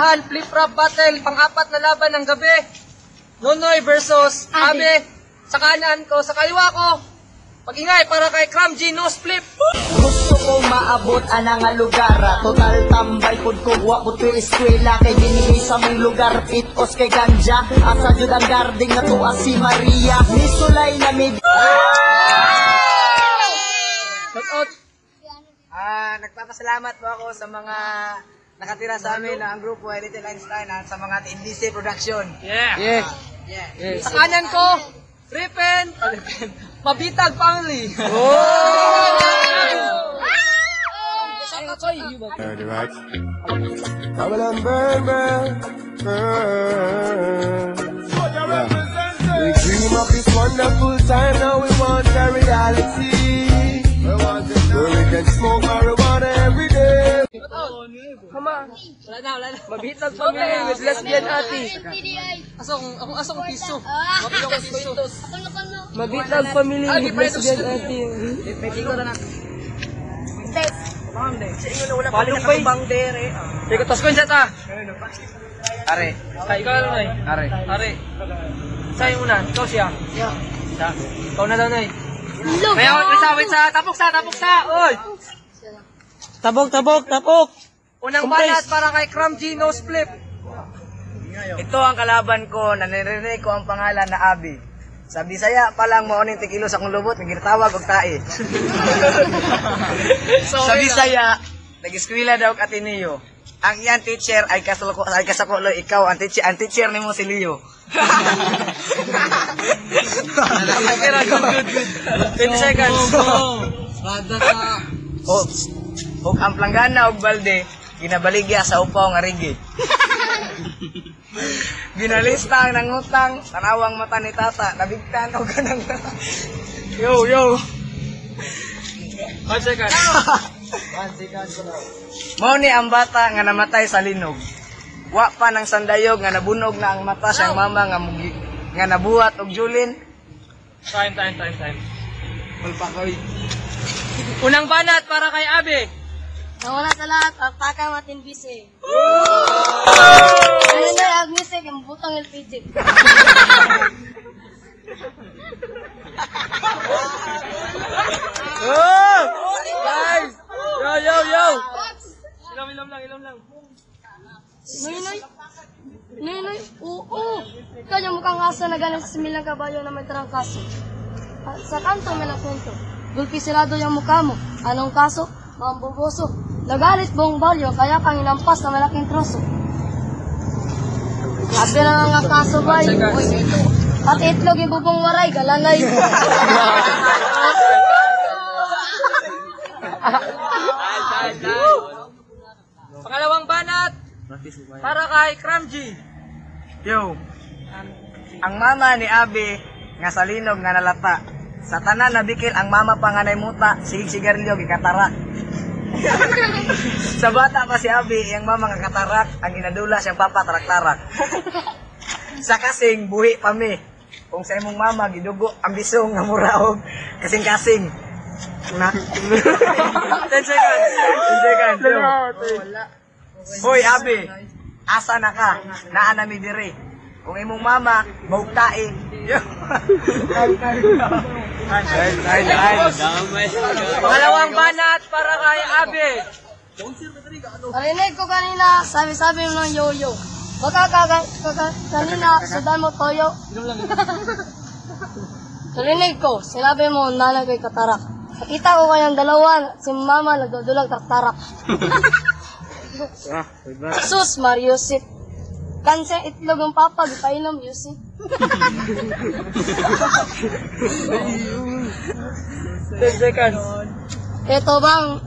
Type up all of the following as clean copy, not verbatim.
kalokohan, flip-flop battle, pang-apat na laban ng gabi. Nonoy versus Abe. Sa kanan ko, sa kaliwa ko. Pag-ingay para kay Cramji, no split. Gusto ko maabot anang nga lugar. Total tambay pud ko wa pud ko eskwela. Kay dinhi sa mong lugar pitos kay ganja. Asa jud ang garding na tuwa si Maria. Misulay na mi. Shout out. Nagpapasalamat po ako sa mga nakatira sa amin na ang grupo ay Little Einstein at sa mga NDC Production. Yeah. Sa kanan ko, Ripen, Mabitag Family. Dirty right. Babylon burn, burn, burn. Yeah. We dream of this wonderful time, now we want a reality. Where we can smoke marijuana every day. Come on. Wala na. Mabitag Family with lesbian ate. Asong piso. Mabitag piso. Mabitag Family with lesbian ate. May tigo na na. Paling ko bang dere. Tigo tos ko siya ta. Are. Kay ikaw lang nay. Are. Sa yung una, ikaw siya. Yeah. Ikaw na daw nay. Wait sa. Tapok sa. Oy. Tabok. Unang balat para kay Cramji, no split. Ito ang kalaban ko, nanirinig ko ang pangalan na Abi. Sa Bisaya pa lang mo ning tikilo sa kong lubot, nagitawag og tae. Sa Bisaya, nag-eskwela daw ka Ateneo. Ang iyang teacher ay kasakolo, ikaw ang teacher nimo si Leo. Good. 20 seconds. O ang planggana og balde, ginabaligya sa upaw nga rigi. Ginalista ang nangutang, tanawang mata ni tata, nabigtan o ganang. Yo. 1 second. 1 second. Mao ni ang bata nga namatay sa linog. Wa pa ng sandayog nga nabunog na ang mata siyang mama nga nabuhat og julin. Time. Ulpakoy. Unang banat para kay Abe. Nawala sa lahat, pagpaka matin bise. Ano na yung music, yung butang LPG. Guys! Yo! Ilam lang. Noy, oo. Ikaw yung mukhang aso na galing sa similang kabayo na may trangkaso. Sa kanto may nakwento. Gulpisilado yung mukha mo. Anong kaso? Mambuboso. Nagalit buong baryo, kaya kang inampas sa malaking troso. Sabi na nga kaso ba? Pati itlog yung bubong waray, galanay. Pangalawang banat para kay Cramji. Yo. Ang mama ni Abe nga sa linog nga nalata. Sa tanan nabikil ang mama panganay muta, sigarilyo gikatarak. Sa bata pa si Abi, ang mama nga katarak, ang inadula siyang papa tarak-tarak. Sa kasing buhi pa mi. Kung sa imong mama gidugo ang bisong nga muraog kasing-kasing. Na. 10 seconds. Hoy Abi, asa na ka? Naa na mi diri. Kung imong mama maugtae. Pangalawang banat para kay Abe. Narinig ko kanina, sabi mo ng yo-yo. Baka kanina, sudan mo toyo. Narinig ko, sinabi mo, nanay ko'y katarak. Nakita ko kayang dalawa, si mama nagdudulag taktarak. Sus, Mariusip. Kansa itlog ng papa, gipainom, Yusi. Ito bang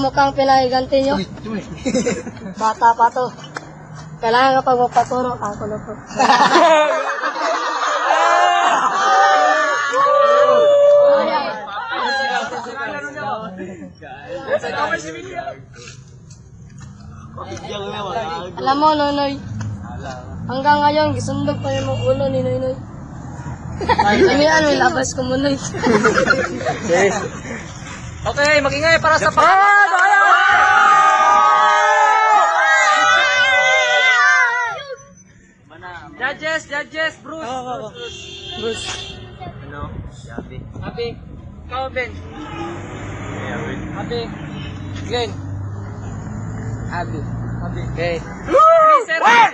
mukhang pinahiganti nyo? Bata pa to. Kailangan kapag magpaturo, ako na to. Alam mo, Nonoy, hanggang ngayon, gisundog pa yung ulo ni Noynoy. Ano may labas ko mo, Noy. Okay, mag-ingay para sa pangalan. Judges, Bruce. Bruce. Ano? Sabi. Abi. Ikaw, Ben. Abi. Glenn. Abi. Okay. Sir.